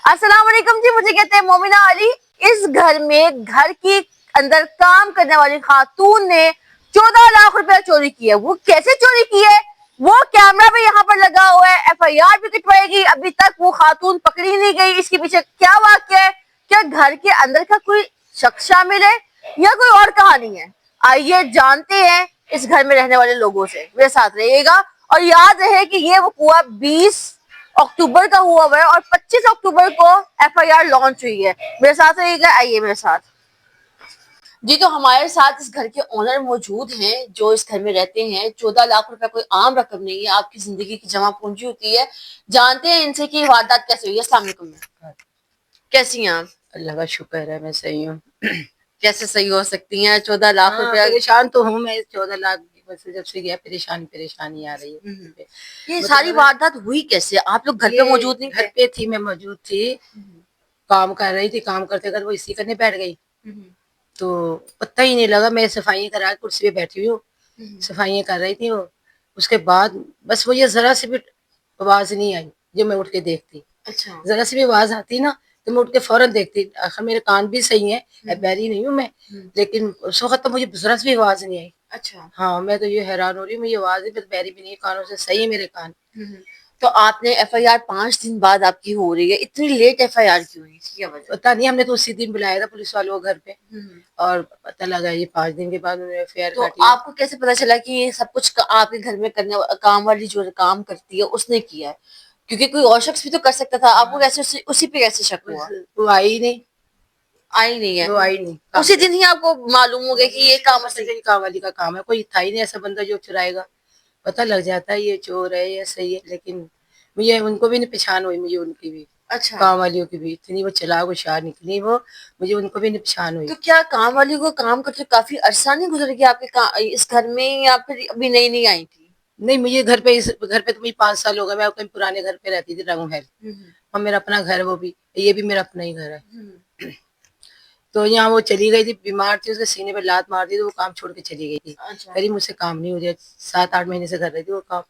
अस्सलाम वालेकुम जी, मुझे कहते हैं मोमिना अली। इस घर में घर की अंदर काम करने वाली खातून ने 14 लाख रुपया चोरी किया। वो कैसे चोरी की है, वो कैमरा भी यहाँ पर लगा हुआ है, FIR भी कटवाएगी। अभी तक वो खातून पकड़ी नहीं गई। इसके पीछे क्या वाक़या है, क्या घर के अंदर का कोई शख्स शामिल है या कोई और कहानी है? आइए जानते हैं इस घर में रहने वाले लोगों से। मेरे साथ रहिएगा और याद रहे कि ये वकूआ 20 अक्टूबर का हुआ है और 25 अक्टूबर को FIR लॉन्च हुई है। मेरे साथ रहिएगा, आइए मेरे साथ जी। तो हमारे साथ इस घर के ओनर मौजूद हैं जो इस घर में रहते हैं। 14 लाख रुपया कोई आम रकम नहीं है, आपकी जिंदगी की जमा पूंजी होती है। जानते हैं इनसे कि वारदात कैसे हुई है। अस्सलाम वालेकुम। कैसी हैं आप? अल्लाह का शुक्र है, मैं सही हूँ। कैसे सही हो सकती हैं? 14 लाख रुपया। परेशान तो हूँ मैं। 14 लाख की वजह से जब से गया परेशानी आ रही है। ये सारी वारदात हुई कैसे? आप लोग घर पे मौजूद नहीं घर थे? पे थी, मैं मौजूद थी, काम कर रही थी। काम करते करते वो इसी करने बैठ गई तो पता ही नहीं लगा। मैं सफाई करा कुर्सी पे बैठी हुई हूँ, सफाई कर रही थी वो। उसके बाद बस वो ये जरा सी भी आवाज नहीं आई जो मैं उठ के देखती। अच्छा। जरा सी भी आवाज आती ना तो मैं उठ के फौरन देखती। आखिर मेरे कान भी सही है, बैरी नहीं हूँ मैं, लेकिन उस वक्त तो मुझे जरा सी भी आवाज नहीं आई। अच्छा। हाँ, मैं तो ये हैरान हो रही हूँ, मुझे आवाज भी बैरी भी नहीं है, कानों से सही है मेरे कान। तो आपने FIR 5 दिन बाद आपकी हो रही है, इतनी लेट FIR क्यों हुई? इसकी क्या वजह? पता नहीं, हमने तो उसी दिन बुलाया था पुलिस वालों को घर पे और पता लगा ये 5 दिन के बाद उन्होंने FIR तो काटी है। आपको कैसे पता चला कि ये सब कुछ आपके घर में करने काम वाली जो काम करती है उसने किया है? क्योंकि कोई और शख्स भी तो कर सकता था। आपको कैसे उसी पे कैसे शक हुआ? वो आई ही नहीं। आई नहीं है? वो आई नहीं। उसी दिन ही आपको मालूम हो गया कि ये काम असली? काम वाली का काम है, कोई था ही नहीं ऐसा बंदा जो चुराएगा। पता लग जाता है ये चोर है या सही है, लेकिन मुझे उनको भी नहीं पहचान हुई, मुझे उनकी भी। अच्छा। काम वालियों की भी इतनी वो चालाक होशियार निकली वो, मुझे उनको भी नहीं पहचान हुई। तो क्या काम वाली को काम करते काफी अरसा नहीं गुजर गया आपके इस घर में, या फिर अभी नई नई आई थी? नहीं, मुझे घर पे, इस घर पे तो मुझे 5 साल हो गए। मैं कहीं पुराने घर पे रहती थी, रंग महल, और मेरा अपना घर है, वो भी, ये भी मेरा अपना ही घर है। तो यहाँ वो चली गई थी, बीमार थी, उसके सीने पे लात मार दी तो वो काम छोड़ के चली गई थी। अच्छा। करीब मुझसे काम नहीं हो रहा, 7-8 महीने से कर रही थी वो काम।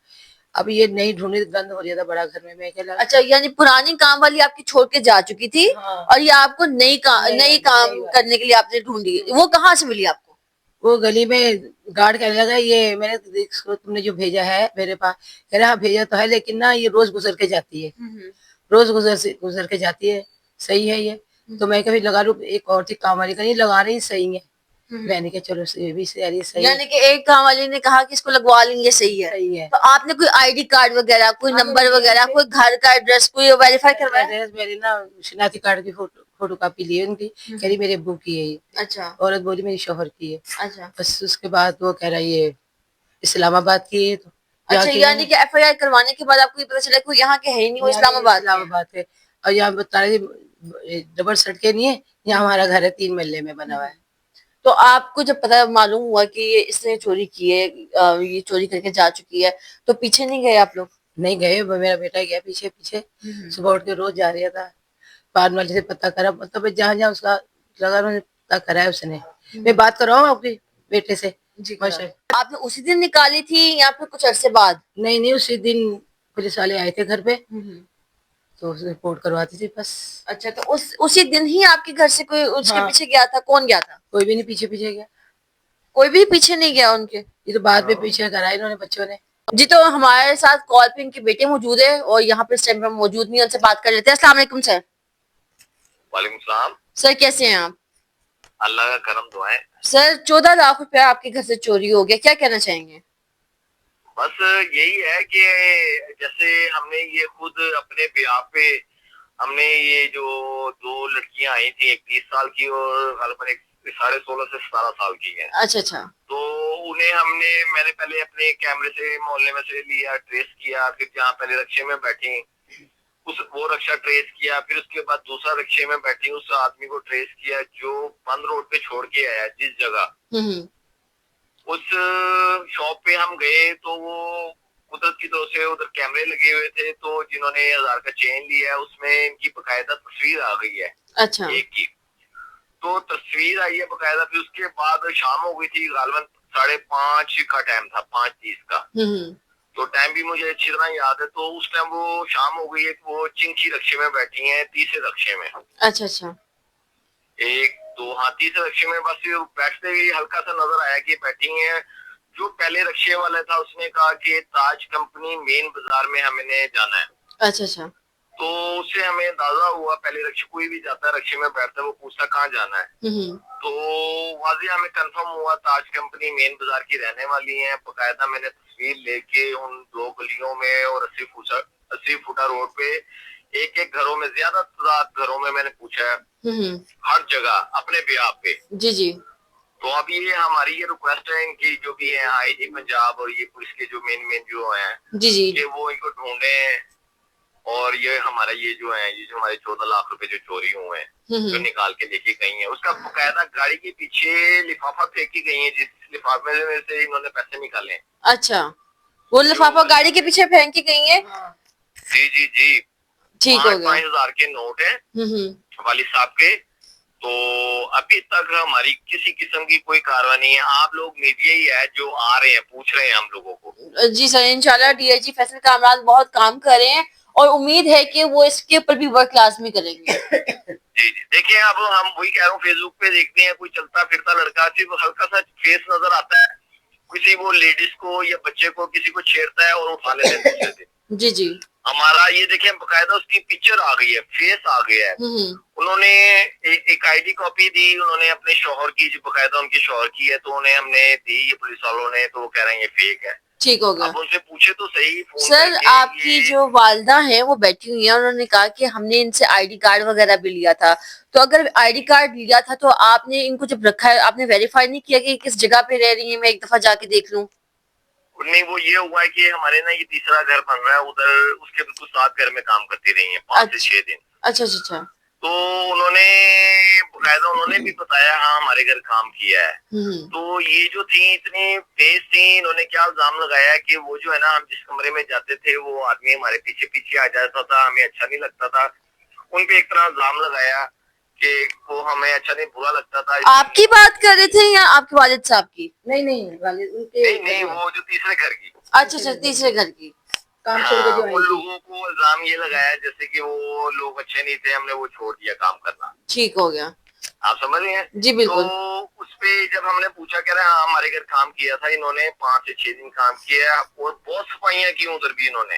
अब ये नई ढूंढनी बंद हो रहा था बड़ा घर में, मैं क्या लगा। अच्छा, यानी पुरानी काम वाली आपकी छोड़ के जा चुकी थी। हाँ। और ये आपको नई काम करने के लिए आपने ढूंढी। वो कहाँ से मिली आपको? वो गली में गार्ड कहने लगा, ये मैंने इसको तुमने जो भेजा है मेरे पास। कह रहा हाँ भेजा तो है, लेकिन ना ये रोज गुजर के जाती है, रोज गुजर के जाती है। सही है ये? तो मैं कभी लगा लूं, एक और थी काम वाली का, नहीं लगा रही, सही है। मैंने कहा चलो ये भी सही है। यानी कि एक काम वाली ने कहा कि इसको लगवा लेंगे, सही है। सही है। तो आपने कोई ID कार्ड वगैरह, कोई नंबर वगैरह, कोई घर का एड्रेस कोई वेरीफाई करवाया? एड्रेस मेरी ना शिनाख्ती कार्ड की फोटो कॉपी ली उनकी, कह रही मेरे अब्बू की है ये। अच्छा। औरत बोली मेरे शोहर की है। अच्छा। बस उसके बाद वो कह रहा ये इस्लामाबाद की है। तो अच्छा, यानी कि FIR करवाने के बाद आपको ये पता चला कि यहाँ के है ही नहीं, वो इस्लामाबाद है। और यहाँ बता रहे डबल सड़कें नहीं है, यहाँ हमारा घर है 3 महल्ले में बना हुआ है। तो आपको जब पता मालूम हुआ कि ये इसने चोरी की है, ये चोरी करके जा चुकी है, तो पीछे नहीं गए आप लोग? नहीं गए, मेरा बेटा गया पीछे पीछे, सुबह उठ के रोज जा रहा था। पान वाले से पता करा, मतलब जहाँ जहाँ उसका लगा उन्होंने पता करा है उसने। मैं बात कर रहा हूँ आपके बेटे से। आपने उसी दिन निकाली थी या फिर कुछ अरसे बाद? नहीं, उसी दिन पुलिस वाले आए थे घर पे, तो रिपोर्ट करवाती थी बस। अच्छा, तो उसी दिन ही आपके घर से कोई उसके पीछे गया था? कौन गया था? कोई भी नहीं पीछे पीछे गया, कोई भी पीछे नहीं गया उनके? ये तो बाद में पीछे करा इन्होंने बच्चों ने। जी, तो हमारे साथ कॉल पे इनके बेटे मौजूद है और यहाँ पे इस टाइम पे मौजूद नहीं है, उनसे बात कर लेते हैं। अस्सलाम वालेकुम सर। वालेकुम सलाम। सर कैसे हैं आप? अल्लाह का करम दुआएं। सर 14 लाख रुपया आपके घर से चोरी हो गया, क्या कहना चाहेंगे? बस यही है कि जैसे हमने ये खुद अपने ब्याह पे हमने ये जो 2 लड़कियां आई थी, एक 30 साल की और गलबन एक 16.5 से 17 साल की है। अच्छा अच्छा। तो उन्हें मैंने पहले अपने कैमरे से मोहल्ले में से लिया, ट्रेस किया, फिर जहाँ पहले रक्शे में बैठी वो रक्षा ट्रेस किया, फिर उसके बाद दूसरा रक्षे में बैठी उस आदमी को ट्रेस किया जो बंद रोड पे छोड़ के आया जिस जगह। उस शॉप पे हम गए तो वो कुदरत की तरफ से उधर कैमरे लगे हुए थे, तो जिन्होंने 1000 का चेन लिया है उसमें इनकी बकायदा तस्वीर आ गई है। अच्छा। एक की तो तस्वीर आई है बकायदा। फिर उसके बाद शाम हो गई थी, गालबन 5:30 का टाइम था, 5:30 का। तो टाइम भी मुझे अच्छी तरह याद है। तो उस टाइम वो शाम हो गई है, वो चिंकी रक्शे में बैठी हैं, तीसरे रक्शे में। अच्छा अच्छा। एक दो, हाँ, तीसरे रक्शे में बस बैठते ही हल्का सा नजर आया कि बैठी हैं। जो पहले रक्शे वाला था उसने कहा कि ताज कंपनी मेन बाजार में हमने जाना है। अच्छा अच्छा। तो उससे हमें अंदाजा हुआ, पहले रक्शे कोई भी जाता है रक्शे में बैठता है वो पूछता कहाँ जाना है। तो वाजे हमें कंफर्म हुआ ताज कंपनी मेन बाजार की रहने वाली है। बकायदा मैंने तस्वीर लेके उन दो गलियों में और 80 फुटा रोड पे एक एक घरों में, ज्यादा घरों में मैंने पूछा है, हर जगह अपने बिहार पे। जी जी। तो अब ये हमारी ये रिक्वेस्ट है इनकी जो भी है आईजी पंजाब और ये पुलिस के जो मेन जो हैं जी जी। कि वो इनको ढूंढे और ये हमारा ये जो हमारे 14 लाख रुपए जो चोरी हुए हैं जो निकाल के लेके गई हैं, उसका बकायदा गाड़ी के पीछे लिफाफा फेंकी गई है, जिस लिफाफे में से इन्होंने पैसे निकाले हैं। अच्छा, वो लिफाफा गाड़ी के पीछे फेंक के गई है। जी जी जी। ठीक हो गया। 5,000 के नोट है वालिद साहब के। तो अभी तक हमारी किसी किस्म की कोई कार्रवाई नहीं है। आप लोग मीडिया ही है जो आ रहे हैं, पूछ रहे हैं हम लोगों को। जी सर, इंशाल्लाह डीआईजी फैसल कामरान बहुत काम कर रहे हैं और उम्मीद है कि वो इसके ऊपर भी वर्क लाजमी करेंगे। जी जी। देखिए अब हम वही कह रहा हूँ, फेसबुक पे देखते हैं कोई चलता फिरता लड़का, सिर्फ हल्का सा फेस नजर आता है, किसी वो लेडीज को या बच्चे को किसी को छेड़ता है और उठा लेते हैं दूसरे दिन। जी जी। हमारा ये देखें बकायदा उसकी पिक्चर आ गई है, फेस आ गया है। उन्होंने एक आईडी कॉपी दी उन्होंने अपने शौहर की, जो बकायदा उनके शौहर की है, तो उन्हें हमने दी ये पुलिस वालों ने, तो वो कह रहे हैं ये फेक है। ठीक हो गया। अब उनसे पूछे तो सही फोन सर, आपकी जो वालदा है वो बैठी हुई है, उन्होंने कहा कि हमने इनसे आईडी कार्ड वगैरह भी लिया था। तो अगर आईडी कार्ड लिया था तो आपने इनको जब रखा है आपने वेरीफाई नहीं किया कि किस जगह पे रह रही है, मैं एक दफा जाके देख लूं? नहीं, वो ये हुआ है कि हमारे ना ये तीसरा घर बन रहा है उधर, उसके बिल्कुल साथ घर में काम करती रही है 5 से 6 दिन। अच्छा अच्छा अच्छा। तो उन्होंने बकायदा उन्होंने भी बताया हाँ हमारे घर काम किया है। तो ये जो थी इतनी तेज थी, इन्होंने क्या इल्जाम लगाया कि वो जो है ना, हम जिस कमरे में जाते थे वो आदमी हमारे पीछे पीछे आ जाता था, हमें अच्छा नहीं लगता था। उनपे एक तरह इल्जाम लगाया कि वो हमें अच्छा नहीं, बुरा लगता था। आपकी बात कर रहे थे या आपके वालिद साहब की? नहीं वालिद उनके नहीं, वो जो तीसरे घर की। अच्छा अच्छा, तीसरे घर की। काम छोड़ के जो आई उन थी। लोगों को इल्जाम ये लगाया जैसे कि वो लोग अच्छे नहीं थे, हमने वो छोड़ दिया काम करना। ठीक हो गया। आप समझ रहे हैं? जी बिल्कुल। तो उस पे जब हमने पूछा कह रहे हाँ हमारे घर काम किया था इन्होंने, 5 से 6 दिन काम किया और बहुत सफाइयाँ की उधर भी इन्होंने।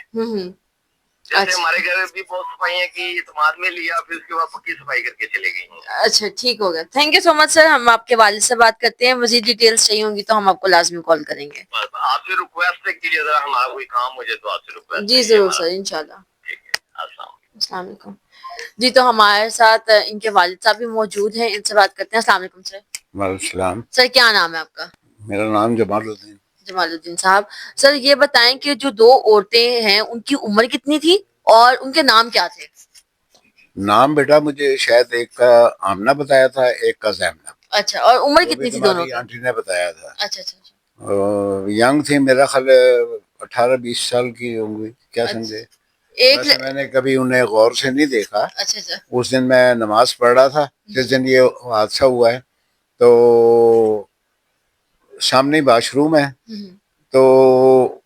जैसे अच्छा। हमारे घर भी बहुत सफाइयाँ की, इत्मीनान में लिया, फिर उसके बाद पक्की सफाई करके चले गई। अच्छा, ठीक हो गया। Thank you so much sir, हम आपके वालिद से बात करते हैं, मजीद डिटेल्स चाहिए होंगी तो हम आपको लाजमी कॉल करेंगे। आपसे रिक्वेस्ट है कि अगर हमारा कोई काम हो जाए तो आपसे रिक्वेस्ट। जी जरूर सर, इंशाल्लाह। ठीक है, अस्सलाम वालेकुम। जी, तो हमारे साथ इनके वालिद साहब भी मौजूद हैं, इनसे बात करते हैं। अस्सलाम वालेकुम सर। वालेकुम। सर, क्या नाम है आपका? मेरा नाम जमालुद्दीन। जमालुद्दीन साहब, सर ये बताएं कि जो 2 औरतें हैं उनकी उम्र कितनी थी और उनके नाम क्या थे? नाम बेटा मुझे शायद एक का आमना बताया था, एक का जैमना। अच्छा, और उम्र कितनी थी दोनों की? आंटी ने बताया था। अच्छा अच्छा। यंग थी, मेरा ख्याल 18-20 साल की होंगी, क्या समझे। वैसे मैंने कभी उन्हें गौर से नहीं देखा। अच्छा अच्छा। उस दिन मैं नमाज पढ़ रहा था जिस दिन ये हादसा हुआ है, तो सामने वाशरूम है, तो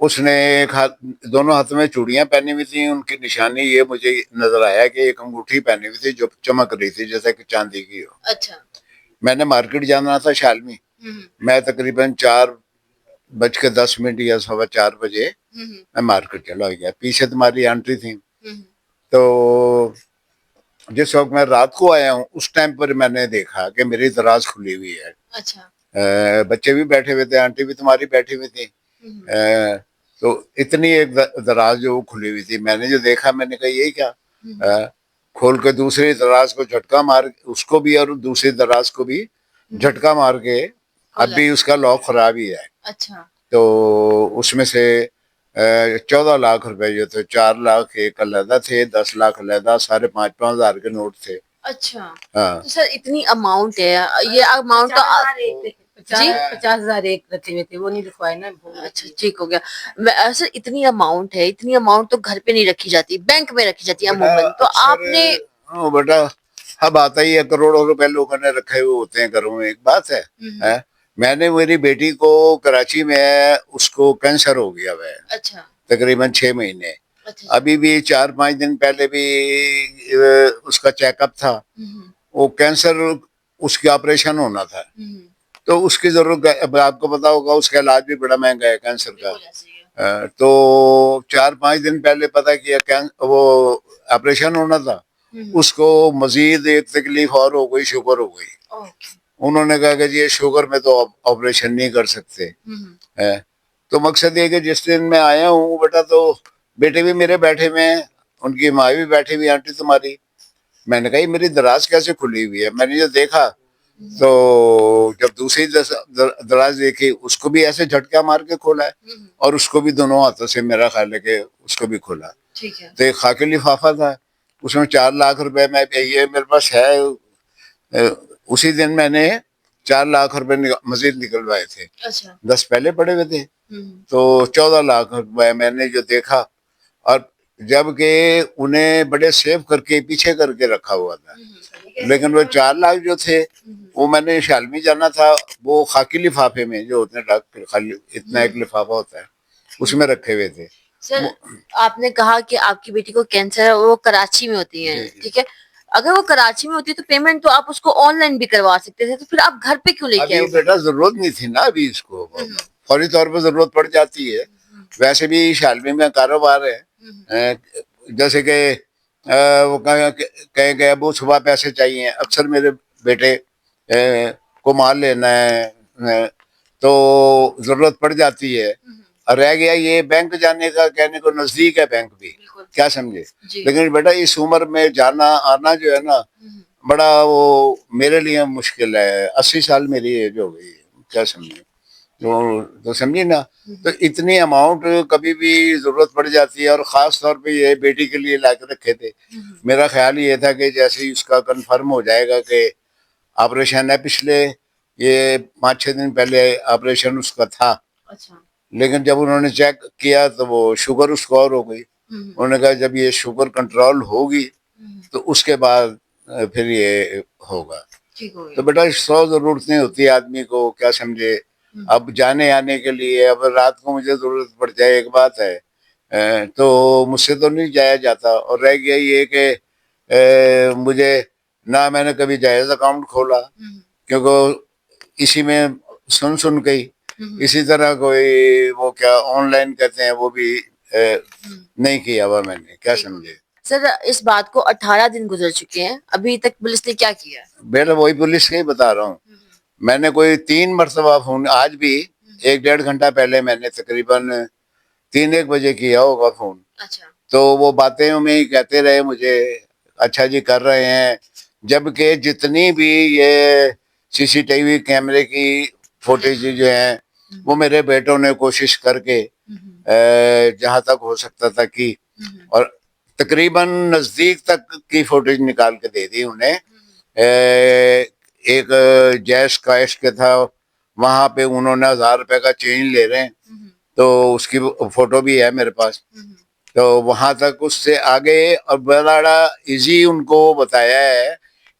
उसने एक हाथ, दोनों हाथों में चूड़ियां पहनी हुई थी, उनकी निशानी ये मुझे नजर आया कि एक अंगूठी पहनी हुई थी जो चमक रही थी जैसे कि चांदी की हो। अच्छा। मैंने मार्केट जाना था शालमी, मैं तकरीबन 4:10 या 4:15 बजे मैं मार्केट चला गया। पीछे तुम्हारी आंटी थी, तो जिस वक्त मैं रात को आया हूँ उस टाइम पर मैंने देखा कि मेरी दराज खुली हुई है। अच्छा। बच्चे भी बैठे हुए थे, आंटी भी तुम्हारी बैठी हुई थी। तो इतनी एक दराज जो खुली हुई थी, मैंने जो देखा मैंने कहा यही क्या। खोल के दूसरी दराज को झटका मार, उसको भी और दूसरी दराज को भी झटका मार के अब भी उसका लॉक खराब ही है। अच्छा। तो उसमें से 14 लाख रुपए जो थे, 4 लाख एक अलहदा थे, 10 लाख अलहदा, सारे 5-5 हजार के नोट थे। अच्छा। हाँ। तो सर इतनी अमाउंट है, ये अमाउंट तो 50,000 एक रखे हुए थे, वो नहीं लिखवाए ना। अच्छा, ठीक हो गया। सर इतनी अमाउंट है, इतनी अमाउंट तो घर पे नहीं रखी जाती, बैंक में रखी जाती है अमूमन। तो आपने बेटा अब आता ही है, करोड़ों रुपए लोगों ने रखे हुए होते हैं घरों में, एक बात है। मैंने मेरी बेटी को कराची में उसको कैंसर हो गया है अच्छा तकरीबन 6 महीने। अच्छा। अभी भी 4-5 दिन पहले भी उसका चेकअप था। वो कैंसर, उसकी ऑपरेशन होना था, तो उसकी जरूरत अब आपको पता होगा उसका इलाज भी बड़ा महंगा है कैंसर का। बिल्कुल ऐसे ही है। तो 4-5 दिन पहले पता किया वो ऑपरेशन होना था, उसको मजीद एक तकलीफ और हो गई, शुगर हो गई। ओके। उन्होंने कहा कि जी ये शुगर में तो ऑपरेशन नहीं कर सकते है। तो मकसद ये कि जिस दिन मैं आया हूँ बेटा, तो बेटे भी मेरे बैठे हुए हैं, उनकी माँ भी बैठी हुई, आंटी तुम्हारी। मैंने कहा ये मेरी दराज कैसे खुली हुई है। मैंने जो देखा तो जब दूसरी दराज देखी, उसको भी ऐसे झटका मार के खोला है, और उसको भी दोनों हाथों से मेरा ख्याल है कि उसको भी खोला। ठीक है। तो एक खाकी लिफाफा था, उसमें 4 लाख रुपए में ये मेरे पास है। उसी दिन मैंने 4 लाख रुपए मजीद निकलवाए थे। अच्छा। 10 पहले पड़े हुए थे, तो 14 लाख रुपए मैंने जो देखा, और जबकि उन्हें बड़े सेव करके पीछे करके रखा हुआ था, लेकिन वो 4 लाख जो थे वो मैंने शालमी जाना था, वो खाकी लिफाफे में जो होते हैं, खाली इतना एक लिफाफा होता है, उसमें रखे हुए थे। सर, आपने कहा कि आपकी बेटी को कैंसर है, वो कराची में होती है, ठीक है। अगर वो कराची में होती है तो पेमेंट तो आप उसको ऑनलाइन भी करवा सकते थे, तो फिर आप घर पे क्यों लेके आए? अभी बेटा जरूरत नहीं थी ना, अभी इसको फौरी तौर पर जरूरत पड़ जाती है। वैसे भी शालमी में कारोबार है, जैसे कि वो कहे गए अबू सुबह पैसे चाहिए, अक्सर मेरे बेटे को माल लेना है, तो जरूरत पड़ जाती है। और रह गया ये बैंक जाने का, कहने को नजदीक है बैंक भी, क्या समझे। लेकिन बेटा इस उम्र में जाना आना जो है ना, बड़ा वो मेरे लिए मुश्किल है। 80 साल मेरी एज हो गई है, क्या समझे। तो समझिए ना, तो इतनी अमाउंट कभी भी जरूरत पड़ जाती है, और खास तौर पे ये बेटी के लिए ला के रखे थे। मेरा ख्याल ये था कि जैसे ही उसका कंफर्म हो जाएगा कि ऑपरेशन है, पिछले ये 5-6 दिन पहले ऑपरेशन उसका था। अच्छा। लेकिन जब उन्होंने चेक किया तो वो शुगर उसको और हो गई। उन्होंने कहा जब ये शुगर कंट्रोल होगी तो उसके बाद फिर ये होगा। ठीक हो गया। तो बेटा 100 जरूरतें होती है आदमी को, क्या समझे। अब जाने आने के लिए, अब रात को मुझे जरूरत पड़ जाए एक बात है, तो मुझसे तो नहीं जाया जाता। और रह गया ये कि मुझे ना, मैंने कभी जायज अकाउंट खोला, क्योंकि इसी में सुन सुन के ही इसी तरह कोई वो क्या ऑनलाइन कहते हैं वो भी नहीं किया हुआ मैंने, क्या समझे। सर, इस बात को 18 दिन गुजर चुके हैं, अभी तक पुलिस ने क्या किया? बेटा वही पुलिस का ही बता रहा हूँ। मैंने कोई 3 मरतबा फोन, आज भी 1-1.5 घंटा पहले मैंने तकरीबन 3-1 बजे किया होगा फोन। अच्छा। तो वो बातें में ही कहते रहे मुझे, अच्छा जी कर रहे हैं, जबकि जितनी भी ये सीसीटीवी कैमरे की फुटेज जो है वो मेरे बेटों ने कोशिश करके जहां तक हो सकता था की, और तकरीबन नजदीक तक की फुटेज निकाल के दे दी उन्हें। एक जैश कैश के था, वहां पे उन्होंने 1000 रुपए का चेंज ले रहे हैं, तो उसकी फोटो भी है मेरे पास। तो वहां तक उससे आगे, और बड़ा इजी उनको बताया है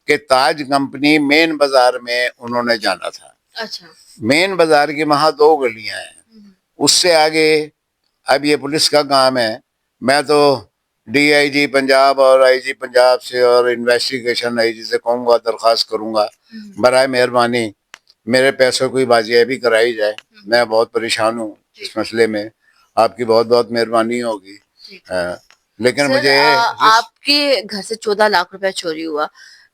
कि ताज कंपनी मेन बाजार में उन्होंने जाना था। अच्छा। मेन बाजार की वहां 2 गलियां हैं, उससे आगे अब ये पुलिस का काम है। मैं तो डीआईजी पंजाब और आईजी पंजाब से और इन्वेस्टिगेशन आईजी से कहूँगा, दरख्वास्त करूंगा, बराए मेहरबानी मेरे पैसों की बाजियाबी कराई जाए। मैं बहुत परेशान हूँ इस मसले में, आपकी बहुत बहुत मेहरबानी होगी। लेकिन सर, मुझे आपके घर से 14 लाख रुपया चोरी हुआ,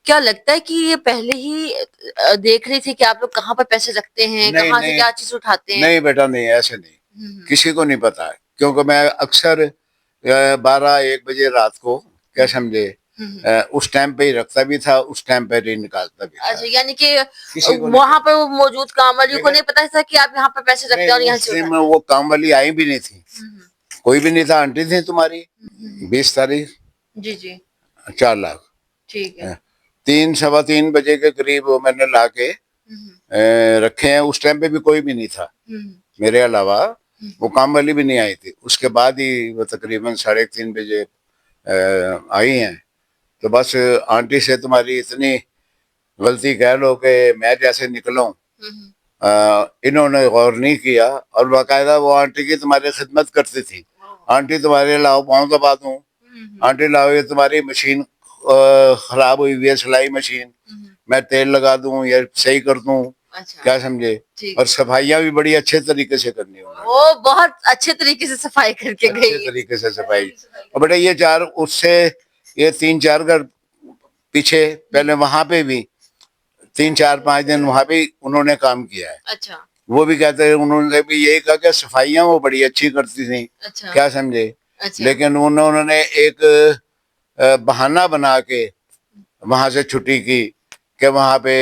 क्या लगता है कि ये पहले ही देख रही थी कि आप लोग कहाँ पर पैसे रखते हैं, नहीं कहाँ से नहीं क्या चीज उठाते हैं? नहीं बेटा, नहीं ऐसे नहीं, किसी को नहीं पता है, क्योंकि मैं अक्सर 12-1 बजे रात को, क्या समझे, उस टाइम पे ही रखता भी था, उस टाइम पे ही निकालता भी था। अच्छा, यानी कि किसी को नहीं वहां पर वो मौजूद काम वाली को नहीं पता था कि आप यहाँ पर पैसे रखते हैं और नहीं, यहाँ उस से टाइम में वो काम वाली आई भी नहीं थी, कोई भी नहीं था। आंटी थी तुम्हारी, 20 तारीख, जी जी, 4 लाख ठीक है। 3-3:15 बजे के करीब वो मैंने ला के रखे हैं। उस टाइम पे भी कोई भी नहीं था मेरे अलावा, वो काम वाली भी नहीं आई थी। उसके बाद ही वो तकरीबन 3:30 बजे आई हैं। तो बस आंटी से तुम्हारी इतनी गलती कह लो कि मैं जैसे निकला हूँ, इन्होंने गौर नहीं किया और बाकायदा वो आंटी की तुम्हारी खिदमत करती थी। आंटी तुम्हारे लाओ पाँव दबा दूं, आंटी लाओ ये तुम्हारी मशीन खराब हुई हुई है, सिलाई मशीन, मैं तेल लगा दूं या सही कर दूं, अच्छा, क्या समझे। ठीक। और सफाइयाँ भी बड़ी अच्छे तरीके से करनी होगी, वो बहुत अच्छे तरीके से सफाई करके अच्छे गई है। तरीके से सफाई। और बेटा ये चार उससे ये 3-4 घर पीछे पहले वहां पे भी 3-4-5 दिन वहां भी उन्होंने काम किया है। अच्छा, वो भी कहते हैं, उन्होंने भी यही कहा कि सफाइयाँ वो बड़ी अच्छी करती थी, अच्छा, क्या समझे। अच्छा, लेकिन उन्होंने एक बहाना बना के वहां से छुट्टी की कि वहां पे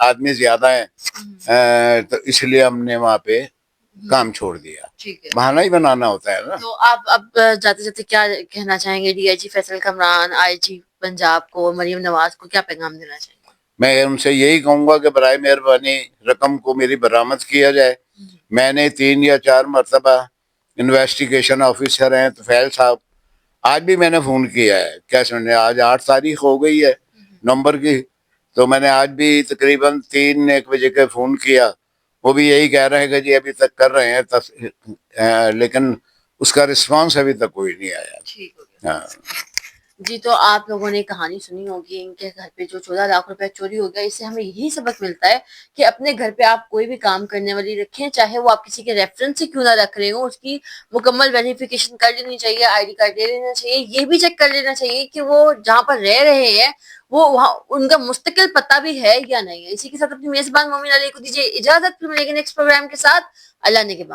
आदमी ज्यादा है, तो इसलिए हमने वहां पे काम छोड़ दिया। ठीक है। बहाना ही बनाना होता है ना। तो आप अब जाते जाते क्या कहना चाहेंगे डीआईजी फैसल कमरान, आईजी पंजाब को, मरियम नवाज को क्या पैगाम देना चाहेंगे? मैं उनसे यही कहूंगा कि बराए मेहरबानी रकम को मेरी बरामद किया जाए। मैंने 3 या 4 मरतबा इन्वेस्टिगेशन ऑफिसर हैं तुफैल साहब, आज भी मैंने फोन किया है, क्या सुनने, आज 8 तारीख हो गई है नवंबर की, तो मैंने आज भी तकरीबन 3-1 बजे के फोन किया। वो भी यही कह रहे हैं कि जी अभी तक कर रहे हैं, लेकिन उसका रिस्पांस अभी तक कोई नहीं आया। ठीक हो गया। हाँ। जी, तो आप लोगों ने कहानी सुनी होगी इनके घर पे जो 14 लाख रुपए चोरी हो गया। इससे हमें यही सबक मिलता है कि अपने घर पे आप कोई भी काम करने वाली रखें, चाहे वो आप किसी के रेफरेंस से क्यों ना रख रहे हो, उसकी मुकम्मल वेरिफिकेशन कर लेनी चाहिए, आईडी कार्ड ले लेना चाहिए, ये भी चेक कर लेना चाहिए कि वो जहाँ पर रह रहे हैं वो वहाँ उनका मुस्तकिल पता भी है या नहीं है। इसी के साथ अपनी मेजबान मोमिन अली को दीजिए इजाजत, फिर मिलेंगे नेक्स्ट प्रोग्राम के साथ। अल्लाह ने के बाद।